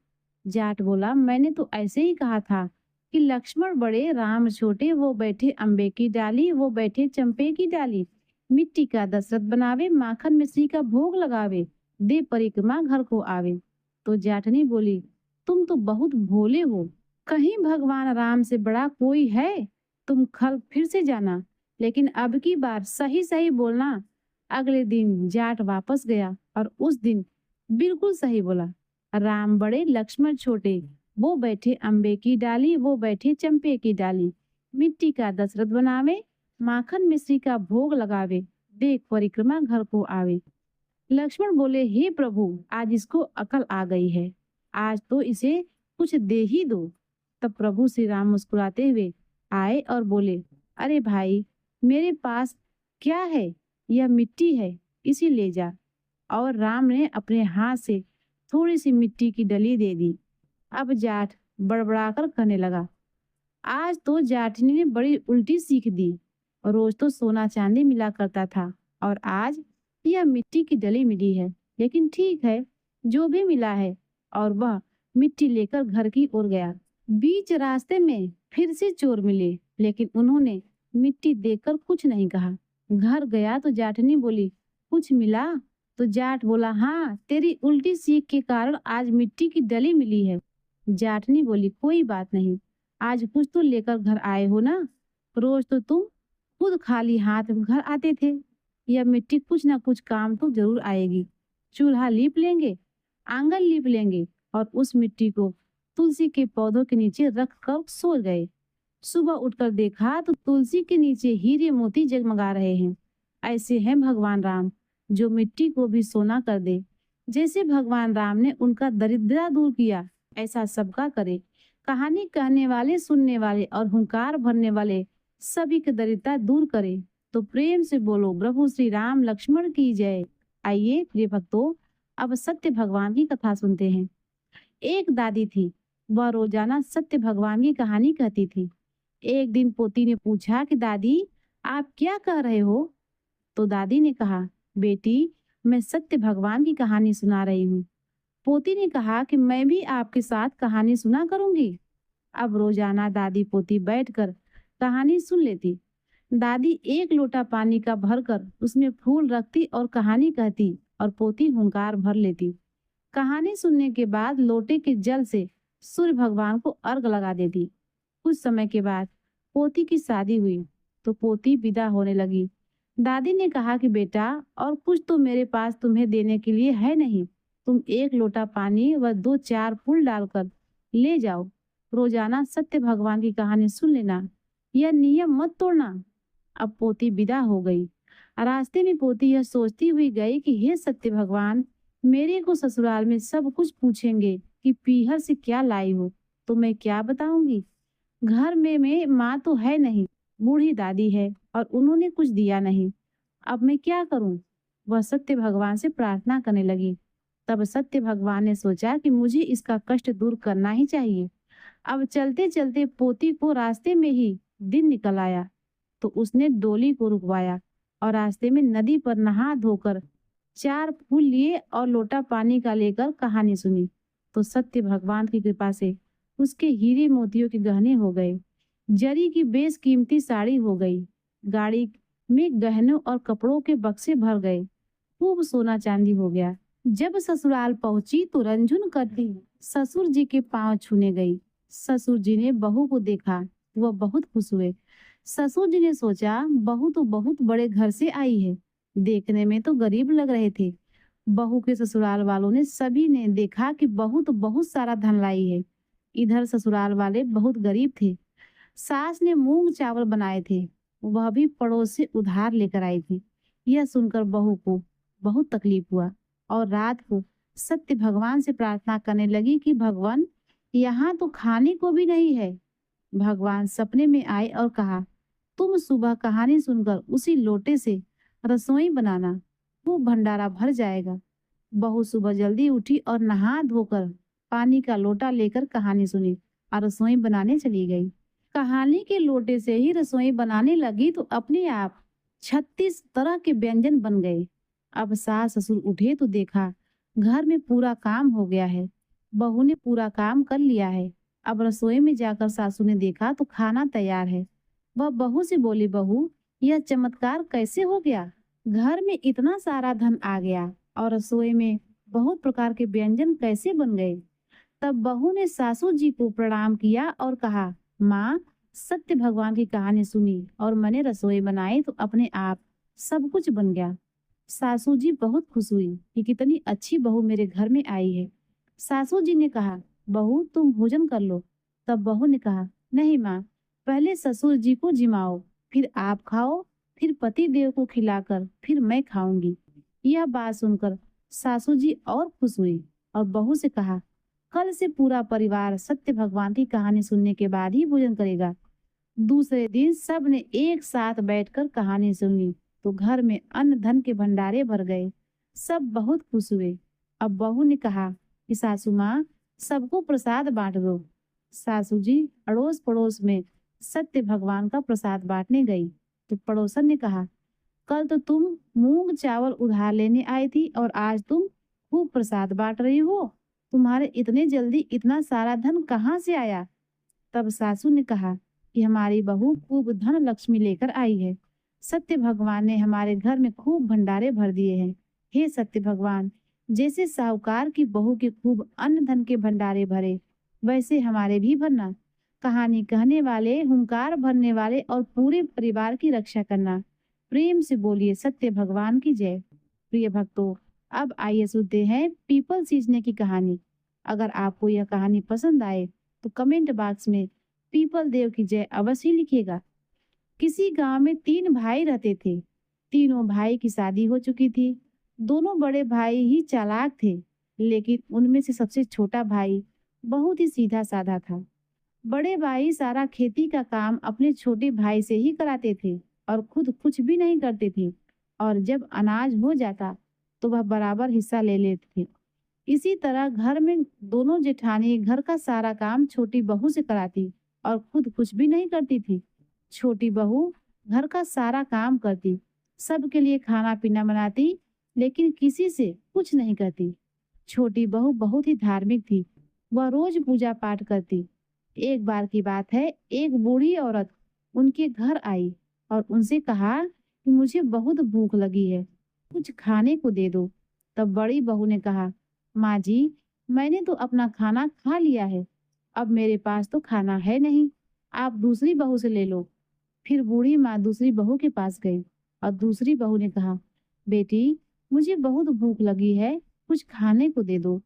जाट बोला, मैंने तो ऐसे ही कहा था कि लक्ष्मण बड़े राम छोटे, वो बैठे अम्बे की डाली, वो बैठे चंपे की डाली, मिट्टी का दशरथ बनावे, माखन मिश्री का भोग लगावे, दे परिक्रमा घर को आवे। तो जाटनी बोली, तुम तो बहुत भोले हो, कहीं भगवान राम से बड़ा कोई है? तुम कल फिर से जाना, लेकिन अब की बार सही सही बोलना। अगले दिन जाट वापस गया और उस दिन बिल्कुल सही बोला, राम बड़े लक्ष्मण छोटे, वो बैठे अम्बे की डाली, वो बैठे चंपे की डाली, मिट्टी का दशरथ बनावे, माखन मिश्री का भोग लगावे, देख परिक्रमा घर को आवे। लक्ष्मण बोले, हे प्रभु, आज इसको अकल आ गई है, आज तो इसे कुछ दे ही दो। तब प्रभु श्री राम मुस्कुराते हुए आए और बोले, अरे भाई, मेरे पास क्या है? यह मिट्टी है, इसे ले जा। और राम ने अपने हाथ से थोड़ी सी मिट्टी की डली दे दी। अब जाट बड़बड़ाकर कहने लगा, आज तो जाटनी ने बड़ी उल्टी सीख दी। रोज तो सोना चांदी मिला करता था और आज यह मिट्टी की डली मिली है। लेकिन ठीक है, जो भी मिला है। और वह मिट्टी लेकर घर की ओर गया। बीच रास्ते में फिर से चोर मिले, लेकिन उन्होंने मिट्टी देखकर कुछ नहीं कहा। घर गया तो जाटनी बोली, कुछ मिला? तो जाट बोला, हाँ, तेरी उल्टी सीख के कारण आज मिट्टी की डली मिली है। जाटनी बोली, कोई बात नहीं, आज कुछ तो लेकर घर आए हो ना। रोज तो तुम खुद खाली हाथ घर आते थे। यह मिट्टी कुछ ना कुछ काम तो जरूर आएगी। चूल्हा लीप लेंगे, आंगन लीप लेंगे। और उस मिट्टी को तुलसी के पौधों के नीचे रख कर सो गए। सुबह उठकर देखा तो तुलसी के नीचे हीरे मोती जगमगा रहे हैं। ऐसे हैं भगवान राम, जो मिट्टी को भी सोना कर दे। जैसे भगवान राम ने उनका दरिद्रता दूर किया, ऐसा सबका करे। कहानी कहने वाले, सुनने वाले और हुंकार भरने वाले सभी की दरिद्रता दूर करे। तो प्रेम से बोलो, प्रभु श्री राम लक्ष्मण की जय। आइए प्रिय भक्तों, अब सत्य भगवान की कथा सुनते हैं। एक दादी थी, वह रोजाना सत्य भगवान की कहानी कहती थी। एक दिन पोती ने पूछा कि दादी, आप क्या कह रहे हो? तो दादी ने कहा, बेटी, मैं सत्य भगवान की कहानी सुना रही हूँ। पोती ने कहा कि मैं भी आपके साथ कहानी सुना करूंगी। अब रोजाना दादी पोती बैठकर कहानी सुन लेती। दादी एक लोटा पानी का भरकर उसमें फूल रखती और कहानी कहती, और पोती हुंकार भर लेती। कहानी सुनने के बाद लोटे के जल से सूर्य भगवान को अर्घ लगा देती। कुछ समय के बाद पोती की शादी हुई तो पोती विदा होने लगी। दादी ने कहा कि बेटा, और कुछ तो मेरे पास तुम्हें देने के लिए है नहीं। तुम एक लोटा पानी व 2-4 फूल डालकर ले जाओ। रोजाना सत्य भगवान की कहानी सुन लेना, यह नियम मत तोड़ना। अब पोती विदा हो गई। रास्ते में पोती यह सोचती हुई गई कि हे सत्य भगवान, मेरे को ससुराल में सब कुछ पूछेंगे कि पीहर से क्या लाई हो, तो मैं क्या बताऊंगी? घर में माँ तो है नहीं, बूढ़ी दादी है और उन्होंने कुछ दिया नहीं। अब मैं क्या करूं? वह सत्य भगवान से प्रार्थना करने लगी। तब सत्य भगवान ने सोचा कि मुझे इसका कष्ट दूर करना ही चाहिए। अब चलते चलते पोती को रास्ते में ही दिन निकल आया। तो उसने डोली को रुकवाया और रास्ते में नदी पर नहा धोकर 4 फूल लिए और लोटा पानी का लेकर कहानी सुनी। तो सत्य भगवान की कृपा से उसके हीरे मोतियों के गहने हो गए, जरी की बेशकीमती साड़ी हो गई, गाड़ी में गहनों और कपड़ों के बक्से भर गए, खूब सोना चांदी हो गया। जब ससुराल पहुंची तो रंझुन करती ससुर जी के पांव छूने गई। ससुर जी ने बहू को देखा, वह बहुत खुश हुए। ससुर जी ने सोचा, बहू तो बहुत बड़े घर से आई है, देखने में तो गरीब लग रहे थे। बहू के ससुराल वालों ने सभी ने देखा कि बहू तो बहुत सारा धन लाई है। इधर ससुराल वाले बहुत गरीब थे। सास ने मूंग चावल बनाए थे, वह भी पड़ोस से उधार लेकर आई थी। यह सुनकर बहू को बहुत तकलीफ हुआ और रात को सत्य भगवान से प्रार्थना करने लगी कि भगवान, यहाँ तो खाने को भी नहीं है। भगवान सपने में आए और कहा, तुम सुबह कहानी सुनकर उसी लोटे से रसोई बनाना, वो भंडारा भर जाएगा। बहू सुबह जल्दी उठी और नहा धोकर पानी का लोटा लेकर कहानी सुनी और रसोई बनाने चली गई। कहानी के लोटे से ही रसोई बनाने लगी तो अपने आप 36 तरह के व्यंजन बन गए। अब सास ससुर उठे तो देखा घर में पूरा काम हो गया है। बहू ने पूरा काम कर लिया है। अब रसोई में जाकर सासू ने देखा तो खाना तैयार है। वह बहू से बोली, बहू, यह चमत्कार कैसे हो गया? घर में इतना सारा धन आ गया और रसोई में बहुत प्रकार के व्यंजन कैसे बन गए? तब बहू ने सासू जी को प्रणाम किया और कहा, माँ, सत्य भगवान की कहानी सुनी और मैंने रसोई बनाई तो अपने आप सब कुछ बन गया। सासू जी बहुत खुश हुई कि कितनी अच्छी बहू मेरे घर में आई है। सासू जी ने कहा, बहू, तुम भोजन कर लो। तब बहू ने कहा, नहीं माँ, पहले ससुर जी को जिमाओ, फिर आप खाओ, फिर पति देव को खिलाकर फिर मैं खाऊंगी। यह बात सुनकर सासू जी और खुश हुई और बहू से कहा, कल से पूरा परिवार सत्य भगवान की कहानी सुनने के बाद ही भोजन करेगा। दूसरे दिन सब ने एक साथ बैठकर कहानी सुनी तो घर में अन्न धन के भंडारे भर गए। सब बहुत खुश हुए। अब बहू ने कहा कि सासू माँ, सबको प्रसाद बांट दो। सासू जी अड़ोस पड़ोस में सत्य भगवान का प्रसाद बांटने गई तो पड़ोसन ने कहा, कल तो तुम मूंग चावल उधार लेने आई थी और आज तुम खूब प्रसाद बांट रही हो। तुम्हारे इतने जल्दी इतना सारा धन कहाँ से आया? तब सासू ने कहा कि हमारी बहू खूब धन लक्ष्मी लेकर आई है। सत्य भगवान ने हमारे घर में खूब भंडारे भर दिए हैं। हे सत्य भगवान, जैसे साहूकार की बहू के खूब अन्न धन के भंडारे भरे, वैसे हमारे भी भरना। कहानी कहने वाले, हुंकार भरने वाले और पूरे परिवार की रक्षा करना। प्रेम से बोलिए सत्य भगवान की जय। प्रिय भक्तों, अब आइए सुनते हैं पीपल सींचने की कहानी। अगर आपको यह कहानी पसंद आए तो कमेंट बॉक्स में पीपल देव की जय अवश्य लिखिएगा। किसी गांव में 3 भाई रहते थे। तीनों भाई की शादी हो चुकी थी। दोनों बड़े भाई ही चालाक थे, लेकिन उनमें से सबसे छोटा भाई बहुत ही सीधा साधा था। बड़े भाई सारा खेती का काम अपने छोटे भाई से ही कराते थे और खुद कुछ भी नहीं करते थे, और जब अनाज हो जाता तो वह बराबर हिस्सा ले लेते थे। इसी तरह घर में दोनों जेठानी घर का सारा काम छोटी बहू से कराती और खुद कुछ भी नहीं करती थी। छोटी बहू घर का सारा काम करती, सबके लिए खाना पीना बनाती, लेकिन किसी से कुछ नहीं करती। छोटी बहू बहुत ही धार्मिक थी। वह रोज पूजा पाठ करती। एक बार की बात है, एक बूढ़ी औरत उनके घर आई और उनसे कहा कि मुझे बहुत भूख लगी है, कुछ खाने को दे दो। तब बड़ी बहू ने कहा, माँ जी, मैंने तो अपना खाना खा लिया है, अब मेरे पास तो खाना है नहीं, आप दूसरी बहू से ले लो। फिर बूढ़ी माँ दूसरी बहू के पास गई और दूसरी बहू ने कहा, बेटी, मुझे बहुत भूख लगी है, कुछ खाने को दे दो।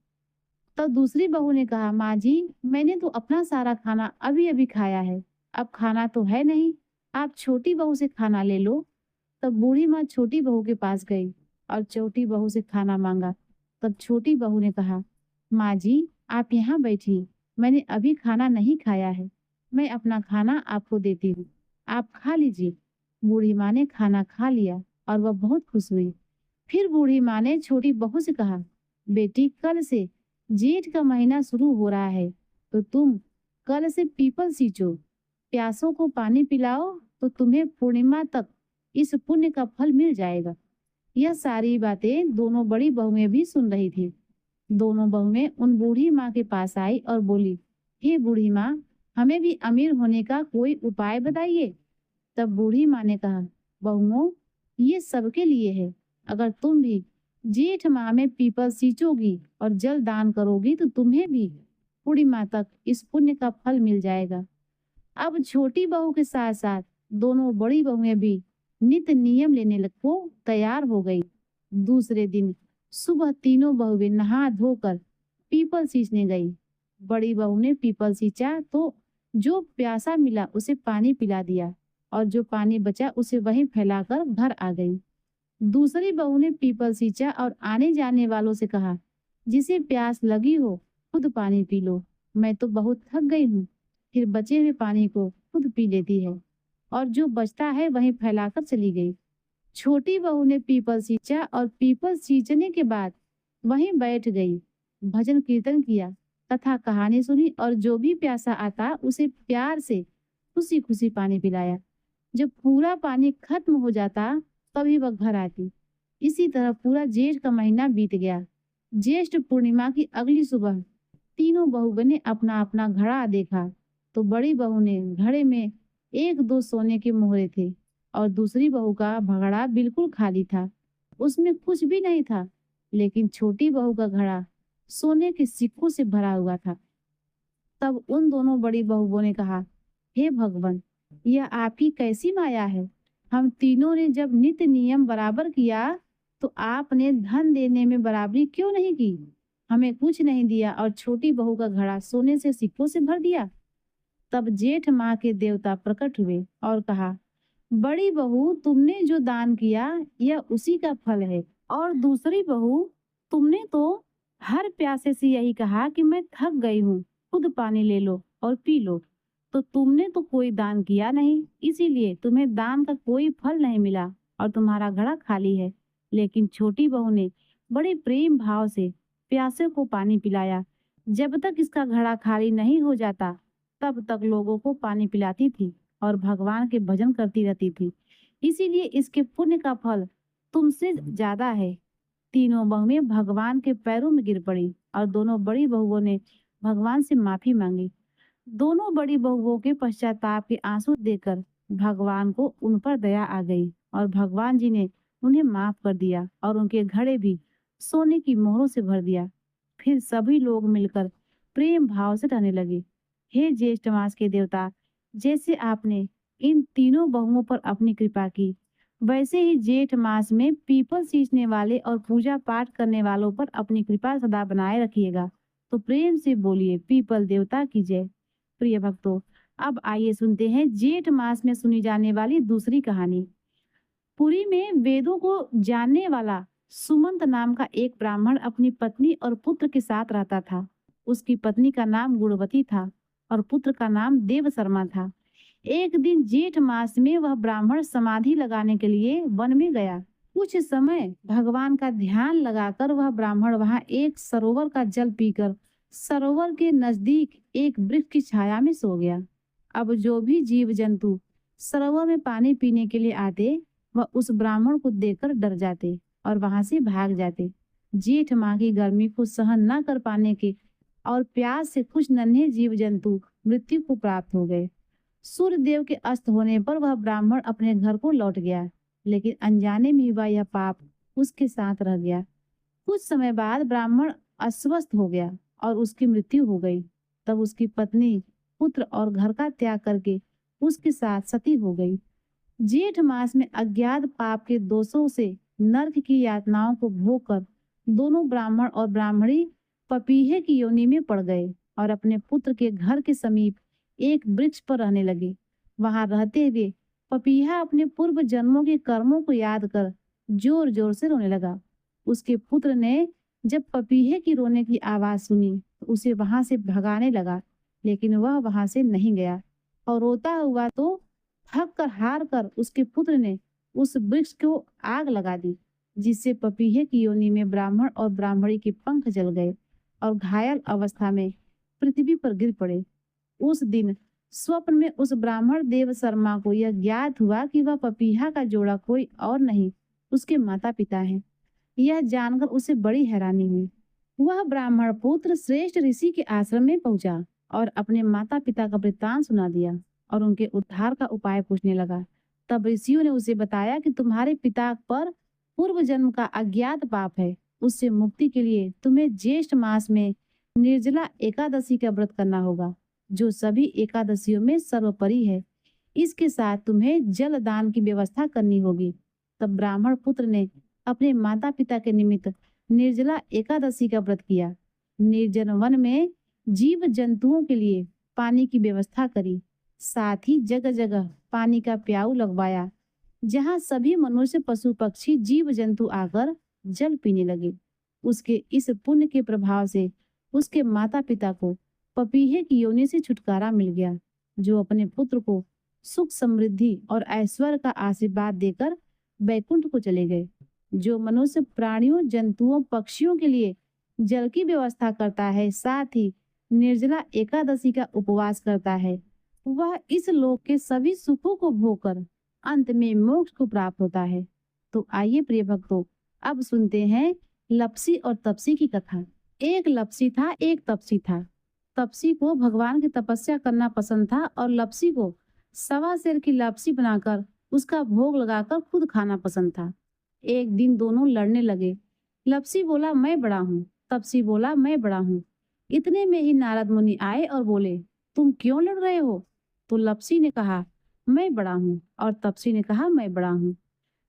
तब दूसरी बहू ने कहा, माँ जी, मैंने तो अपना सारा खाना अभी अभी खाया है, अब खाना तो है नहीं, आप छोटी बहू से खाना ले लो। तब बूढ़ी माँ छोटी बहू के पास गई और छोटी बहू से खाना मांगा। तब छोटी बहू ने कहा, माँ जी, आप यहाँ बैठिए, मैंने अभी खाना नहीं खाया है, मैं अपना खाना आपको देती हूँ, आप खा लीजिए। बूढ़ी माँ ने खाना खा लिया और वह बहुत खुश हुई। फिर बूढ़ी माँ ने छोटी बहू से कहा, बेटी, कल से जेठ का महीना शुरू हो रहा है, तो तुम कल से पीपल सींचो, प्यासों को पानी पिलाओ, तो तुम्हें पूर्णिमा तक इस पुण्य का फल मिल जाएगा। यह सारी बातें दोनों बड़ी बहुएं भी सुन रही थी। दोनों बहुएं उन बूढ़ी माँ के पास आई और बोली, हे बूढ़ी माँ, हमें भी अमीर होने का कोई उपाय बताइए। तब बूढ़ी माँ ने कहा, बहुओं, ये सबके लिए है। अगर तुम भी जेठ माह में पीपल सींचोगी और जल दान करोगी तो तुम्हें भी पूर्णिमा तक इस पुण्य का फल मिल जाएगा। अब छोटी बहू के साथ साथ दोनों बड़ी बहुएं भी नित्य नियम लेने को तैयार हो गई। दूसरे दिन सुबह तीनों बहुएं नहा धोकर पीपल सींचने गई। बड़ी बहू ने पीपल सींचा तो जो प्यासा मिला उसे पानी पिला दिया और जो पानी बचा उसे वहीं फैलाकर घर आ गई। दूसरी बहू ने पीपल सींचा और आने जाने वालों से कहा, जिसे प्यास लगी हो खुद पानी पी लो, मैं तो बहुत थक गई हूँ। फिर बचे हुए पानी को खुद पी लेती है और जो बचता है वहीं फैलाकर चली गई। छोटी बहू ने पीपल सींचा और पीपल सींचने के बाद वहीं बैठ गई, भजन कीर्तन किया, कथा कहानी सुनी और जो भी प्यासा आता उसे प्यार से खुशी खुशी पानी पिलाया। जब पूरा पानी खत्म हो जाता तभी वह घर आती। इसी तरह पूरा जेठ का महीना बीत गया। ज्येष्ठ पूर्णिमा की अगली सुबह तीनों बहुओं ने अपना अपना घड़ा देखा तो बड़ी बहू ने घड़े में 1-2 सोने के मोहरे थे और दूसरी बहू का भगड़ा बिल्कुल खाली था, उसमें कुछ भी नहीं था। लेकिन छोटी बहू का घड़ा सोने के सिक्कों से भरा हुआ था। तब उन दोनों बड़ी बहुओं ने कहा, हे भगवान, यह आपकी कैसी माया है? हम तीनों ने जब नित्य नियम बराबर किया तो आपने धन देने में बराबरी क्यों नहीं की? हमें कुछ नहीं दिया और छोटी बहू का घड़ा सोने से सिक्कों से भर दिया। तब जेठ माँ के देवता प्रकट हुए और कहा, बड़ी बहू, तुमने जो दान किया यह उसी का फल है। और दूसरी बहू, तुमने तो हर प्यासे से यही कहा कि मैं थक गई हूँ, खुद पानी ले लो और पी लो, तो तुमने तो कोई दान किया नहीं, इसीलिए तुम्हें दान का कोई फल नहीं मिला और तुम्हारा घड़ा खाली है। लेकिन छोटी बहू ने बड़े प्रेम भाव से प्यासे को पानी पिलाया, जब तक इसका घड़ा खाली नहीं हो जाता तब तक लोगों को पानी पिलाती थी और भगवान के भजन करती रहती थी। इसीलिए इसके पुण्य का फल तुमसे ज्यादा है। तीनों बहुएं भगवान के पैरों में गिर पड़ी और दोनों बड़ी बहुओं ने भगवान से माफी मांगी। दोनों बड़ी बहुओं के पश्चाताप के आंसू देकर भगवान को उन पर दया आ गई और भगवान जी ने उन्हें माफ कर दिया और उनके घड़े भी सोने की मोहरों से भर दिया। फिर सभी लोग मिलकर प्रेम भाव से रहने लगे। हे ज्येष्ठ मास के देवता, जैसे आपने इन तीनों बहुओं पर अपनी कृपा की, वैसे ही जेठ मास में पीपल सींचने वाले और पूजा पाठ करने वालों पर अपनी कृपा सदा बनाए रखिएगा। तो प्रेम से बोलिए, पीपल देवता की जय। प्रिय भक्तों, अब आइए सुनते हैं जेठ मास में सुनी जाने वाली दूसरी कहानी। पुरी में वेदों को जानने वाला सुमंत नाम का एक ब्राह्मण अपनी पत्नी और पुत्र के साथ रहता था। उसकी पत्नी का नाम गुणवती था और पुत्र का नाम देव शर्मा था। एक दिन जेठ मास में वह ब्राह्मण समाधि लगाने के लिए वन में गया। कुछ समय भगवान का ध्यान लगाकर वह ब्राह्मण वहां एक सरोवर का जल पीकर सरोवर के नजदीक एक वृक्ष की छाया में सो गया। अब जो भी जीव जंतु सरोवर में पानी पीने के लिए आते वह उस ब्राह्मण को देखकर डर जाते और वहां से भाग जाते। जेठ माह की गर्मी को सहन न कर पाने के और प्यास से कुछ नन्हे जीव जंतु मृत्यु को प्राप्त हो गए। सूर्य देव के अस्त होने पर वह ब्राह्मण अपने घर को लौट गया, लेकिन अनजाने में हुआ यह पाप उसके साथ रह गया। कुछ समय बाद ब्राह्मण अस्वस्थ हो गया और उसकी मृत्यु हो गई। तब उसकी पत्नी, पुत्र और घर का त्याग करके उसके साथ सती हो गई। जेठ मास में अज्ञात पाप के दोषों से नरक की यातनाओं को भोग कर दोनों ब्राह्मण और ब्राह्मणी पपीहे की योनि में पड़ गए और अपने पुत्र के घर के समीप एक वृक्ष पर रहने लगे। वहां रहते हुए पपीहा अपने पूर्व जन्मों के कर्मों को याद कर जोर जोर से रोने लगा। उसके पुत्र ने जब पपीहे की रोने की आवाज सुनी तो उसे वहां से भगाने लगा, लेकिन वह वहां से नहीं गया और रोता हुआ तो थक कर हार कर उसके पुत्र ने उस वृक्ष को आग लगा दी, जिससे पपीहे की योनि में ब्राह्मण और ब्राह्मणी के पंख जल गए और घायल अवस्था में पृथ्वी पर गिर पड़े। उस दिन स्वप्न में उस ब्राह्मण देव शर्मा को यह ज्ञात हुआ कि वह पपीहा का जोड़ा कोई और नहीं उसके माता पिता हैं। यह जानकर उसे बड़ी हैरानी हुई। वह ब्राह्मण पुत्र श्रेष्ठ ऋषि के आश्रम में पहुंचा और अपने माता पिता का वृत्तांत सुना दिया और उनके उद्धार का उपाय पूछने लगा। तब ऋषियों ने उसे बताया कि तुम्हारे पिता पर पूर्व जन्म का अज्ञात पाप है। उससे मुक्ति के लिए तुम्हें ज्येष्ठ मास में निर्जला एकादशी का व्रत करना होगा, जो सभी एकादशियों में सर्वोपरि है। इसके साथ तुम्हें जल दान की व्यवस्था करनी होगी। तब ब्राह्मण पुत्र ने अपने माता पिता के निमित्त निर्जला एकादशी का व्रत किया। निर्जन वन में जीव जंतुओं के लिए पानी की व्यवस्था करी। साथ ही जगह जगह पानी का प्याऊ लगवाया, जहां सभी मनुष्य, पशु, पक्षी, जीव जंतु आकर जल पीने लगे। उसके इस पुण्य के प्रभाव से उसके माता पिता को पपीहे की योनि से छुटकारा मिल गया, जो अपने पुत्र को सुख, समृद्धि और ऐश्वर्य का आशीर्वाद देकर बैकुंठ को चले गए। जो मनुष्य प्राणियों, जंतुओं, पक्षियों के लिए जल की व्यवस्था करता है, साथ ही निर्जला एकादशी का उपवास करता है, वह इस लोक के सभी सुखों को भोग कर अंत में मोक्ष को प्राप्त होता है। तो आइए प्रिय भक्तों, अब सुनते हैं लपसी और तपसी की कथा। एक लपसी था, एक तपसी था। तपसी को भगवान की तपस्या करना पसंद था और लपसी को सवा सेर की लपसी बनाकर उसका भोग लगाकर खुद खाना पसंद था। एक दिन दोनों लड़ने लगे। लपसी बोला, मैं बड़ा हूँ। तपसी बोला, मैं बड़ा हूँ। इतने में ही नारद मुनि आए और बोले, तुम क्यों लड़ रहे हो? तो लपसी ने कहा, मैं बड़ा हूँ, और तपसी ने कहा, मैं बड़ा हूँ।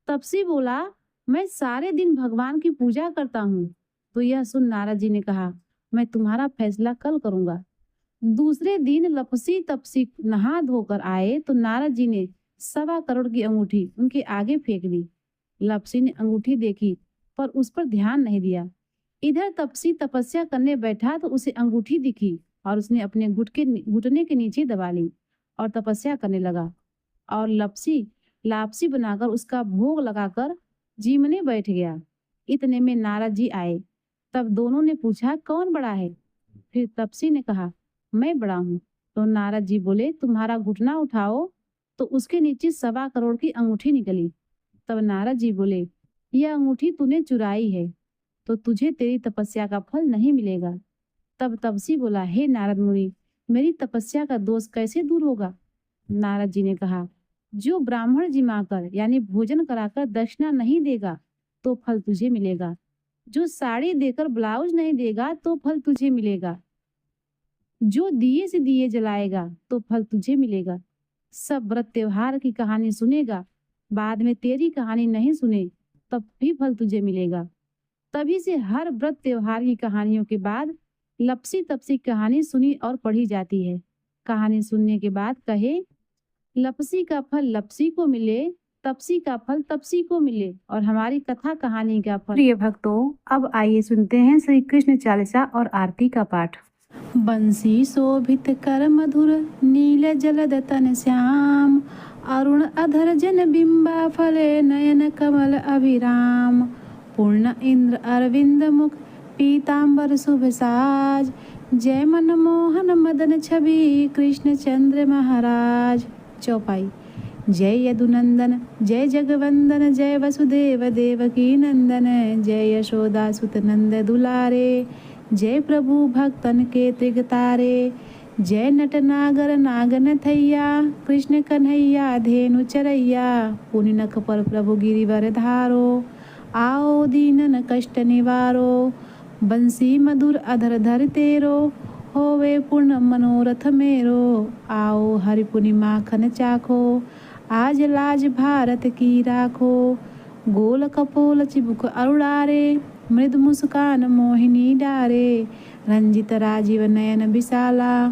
तपसी बोला, मैं सारे दिन भगवान की पूजा करता हूँ। तो यह सुन नारद जी ने कहा, मैं तुम्हारा फैसला कल करूंगा। दूसरे दिन लपसी तपसी नहा धोकर आए तो नारद जी ने 1.25 करोड़ की अंगूठी उनके आगे फेंक दी। लपसी ने अंगूठी देखी पर उस पर ध्यान नहीं दिया। इधर तपसी तपस्या करने बैठा तो उसे अंगूठी दिखी और उसने अपने घुटने के नीचे दबा ली और तपस्या करने लगा। और लपसी लापसी बनाकर उसका भोग लगाकर जीमने बैठ गया। इतने में नारद जी आए। तब दोनों ने पूछा, कौन बड़ा है? फिर तपसी ने कहा, मैं बड़ा हूँ। तो नारद जी बोले, तुम्हारा घुटना उठाओ। तो उसके नीचे 1.25 करोड़ की अंगूठी निकली। तब नारद जी बोले, यह अंगूठी तूने चुराई है, तो तुझे तेरी तपस्या का फल नहीं मिलेगा। तब तपसी बोला, हे नारद मुनि, मेरी तपस्या का दोष कैसे दूर होगा? नारद जी ने कहा, जो ब्राह्मण जिमाकर यानी भोजन कराकर दक्षिणा नहीं देगा तो फल तुझे मिलेगा। जो साड़ी देकर ब्लाउज नहीं देगा तो फल तुझे मिलेगा। जो दिए से दिए जलाएगा तो फल तुझे मिलेगा। सब व्रत त्योहार की कहानी सुनेगा, बाद में तेरी कहानी नहीं सुने तब भी फल तुझे मिलेगा। तभी से हर व्रत त्योहार की कहानियों के बाद लपसी तपसी कहानी सुनी और पढ़ी जाती है। कहानी सुनने के बाद कहे, लपसी का फल लपसी को मिले, तपसी का फल तपसी को मिले और हमारी कथा कहानी का फल। प्रिय भक्तों, अब आइए सुनते हैं श्री कृष्ण चालीसा और आरती का पाठ। बंसी शोभित कर मधुर नील जलद तन श्याम, अरुण अधर जन बिंबा फले नयन कमल अभिराम। पूर्ण इंद्र अरविंद मुख पीतांबर शुभ साज, जय मनमोहन मदन छवि कृष्ण चंद्र महाराज। चौपाई। जय यदुनंदन जय जगवंदन, जय वसुदेव देवकी नंदन, जय यशोदा सुत नंद दुलारे, जय प्रभु भक्तन के त्रिगतारे। जय नट नागर नागन थैया, कृष्ण कन्हैया धेनु चरैया। पुनि नख पर प्रभु गिरिवर धारो, आओ दीनन कष्ट निवारो। बंसी मधुर अधर धर तेरो, होवे पूर्ण मनोरथ मेरो। आओ हरि पुनि माखन चाखो, आज लाज भारत की राखो। गोल कपोल चिबुक अरुणारे, मृदु मुस्कान मोहिनी डारे। रंजित राजीव नयन विशाला,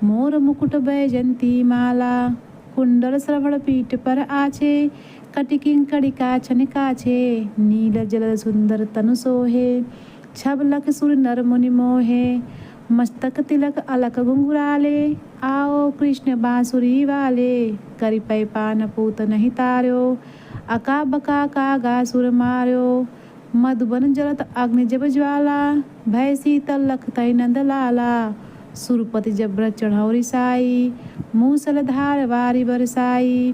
मोर मुकुट बैजंती माला। कुंडल श्रवण पीठ पर आछे, कटिकिं कड़िका छन काछे। नील जल सुंदर तनु सोहे, छब लख सुर नर मुनि मोहे। मस्तक तिलक अलक घुंघराले, आओ कृष्ण बांसुरी वाले। करि पै पान पूत नहीं तार्यो, अका बका कागा सुर मार्यो। मधुबन जलत अग्नि जब ज्वाला, भय शीतल लख तै नंद लाला। सुरपति जब चढ़ौरी साई, मूसल धार वारी बरसाई।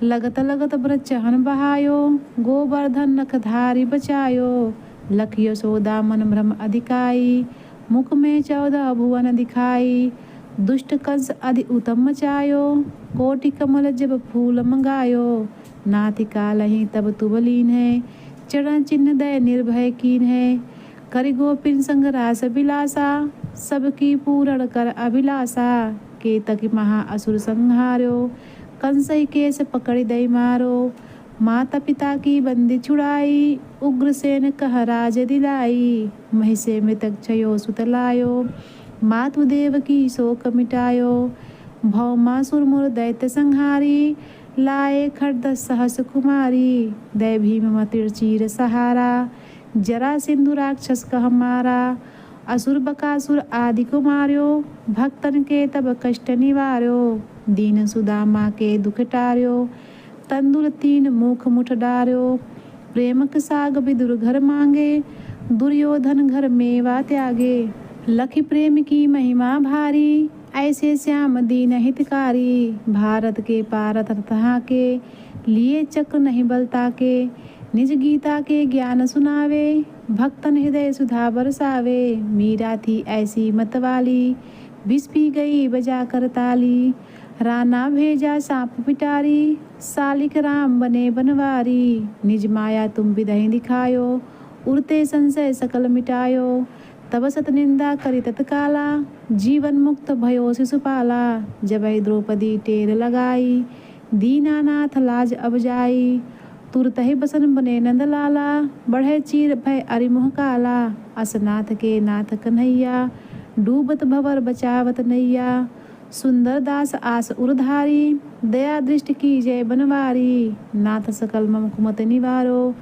लगत लगत ब्रज चहन बहायो, गोवर्धन नख धारी बचायो। लख यशोदा मन भ्रम अधिकाई, मुख में 14 भुवन दिखाई। दुष्ट कंस अधि उत्तम मचायो, कोटि कमल जब फूल मंगायो। नाथिका लही तब तुबलीन है, चरण चिन्ह दय निर्भय कीन है। करि गोपिन संग रास बिलासा, सबकी पूरण कर अभिलाषा। केतकी महा असुर संहार्यो, कंस ही केस पकड़ दई मारो। माता पिता की बंदी छुड़ाई, उग्रसेन कह राज दिलाई। महिषे मृतक छयो सुत लायो, मातुदेव की शोक मिटायो। भौमासुर मुर दैत्य संहारी, लाए खड्ग सहस कुमारी। दय भीम मतिर चीर सहारा, जरा सिंधु राक्षस कह मारा। असुर बकासुर आदि को मार्यो, भक्तन के तब कष्ट निवार्यो। दीन सुदामा के दुख टार्यो, तंदुल 3 मुख मुठ डार्यो। प्रेमक साग विदुर घर मांगे, दुर्योधन घर मेवा त्यागे। लखि प्रेम की महिमा भारी, ऐसे श्याम दीन हितकारी। भारत के पारथ तहाँ के, लिए चक्र नहीं बलता के। निज गीता के ज्ञान सुनावे, भक्तन हृदय सुधा बरसावे। मीरा थी ऐसी मतवाली, विष पी गई बजा कर ताली। राना भेजा सांप पिटारी, सालिक राम बने बनवारी। निज माया तुम विदहि दिखायो, उड़ते संशय सकल मिटायो। तब सत निंदा करी तत्काला, जीवन मुक्त भयो शिशुपाला। जबै द्रौपदी टेर लगाई, दीनानाथ लाज अब जाई। तुरत ही बसन बने नंद लाला, बढ़े चीर भय अरिमुह काला। असनाथ के नाथ कन्हैया, डूबत भवर बचावत नैया। सुंदर दास आस उरधारी, दया दृष्टि की जय बनवारी। नाथ सकल मम कुमत निवारो,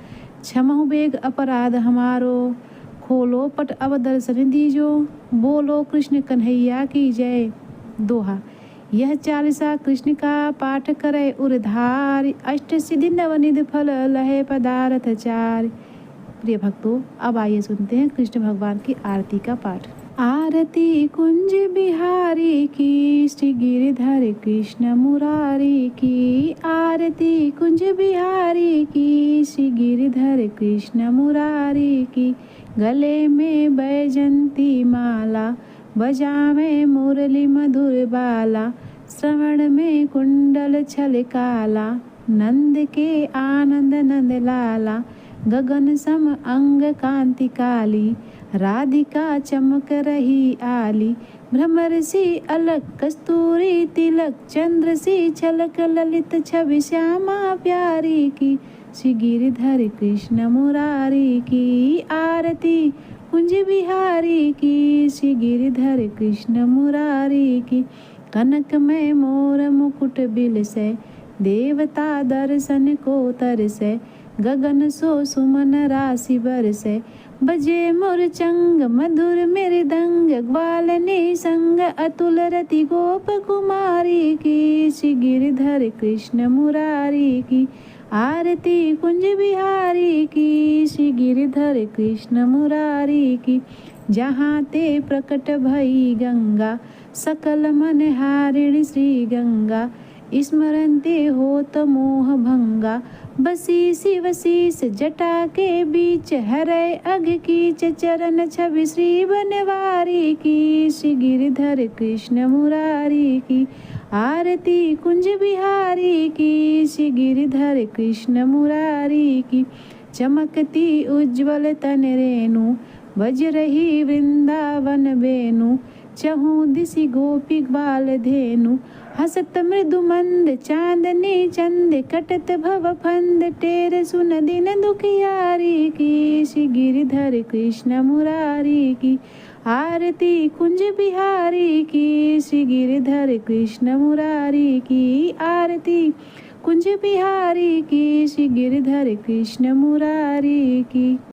क्षमहु बेग अपराध हमारो। खोलो पट अब दर्शन दीजो, बोलो कृष्ण कन्हैया की जय। दोहा। यह चालीसा कृष्ण का पाठ करे उरधारी, अष्ट सिद्धि नवनिधि फल लहे पदार्थ चार। प्रिय भक्तों, अब आइए सुनते हैं कृष्ण भगवान की आरती का पाठ। आरती कुंज बिहारी की, श्री गिरधर कृष्ण मुरारी की। आरती कुंज बिहारी की, श्री गिरधर कृष्ण मुरारी की। गले में बैजंती माला, बजावे मुरली मधुर बाला। श्रवण में कुंडल छल काला, नंद के आनंद नंद लाला। गगन सम अंग कांति काली, राधिका चमक रही आली। भ्रमर सी अलक कस्तूरी तिलक, चंद्र सी छलक ललित छवि श्यामा प्यारी की। श्री गिरधर कृष्ण मुरारी की। आरती कुंज बिहारी की, श्री गिरधर कृष्ण मुरारी की। कनक में मोर मुकुट बिलसे, देवता दर्शन को तरसे। गगन सो सुमन राशि बरसे, बजे मुरचंग मधुर मृदंग। ग्वालनी संग अतुल रति गोप कुमारी की। श्री गिरधर कृष्ण मुरारी की। आरती कुंज बिहारी की, श्री गिरधर कृष्ण मुरारी की। जहाँ ते प्रकट भई गंगा, सकल मन हारिणी श्री गंगा। स्मरन्ते होत मोह भंगा, बसी शिव शीस जटा के बीच। हरै अघ कीच चरण छवि श्री बनवारी की। श्री गिरधर कृष्ण मुरारी की। आरती कुंज बिहारी की, श्री गिरधर कृष्ण मुरारी की। चमकती उज्ज्वल तन रेणु, बज रही वृंदावन वेणु। चहु दिशि गोपी ग्वाल धेनु, हसत मृदु मंद चांदनी चंद। कटत भव फंद टेर सुन दिन दुखियारी की। श्री गिरधर कृष्ण मुरारी की। आरती कुंज बिहारी की, श्री गिरधर कृष्ण मुरारी की। आरती कुंज बिहारी की, श्री गिरधर कृष्ण मुरारी की।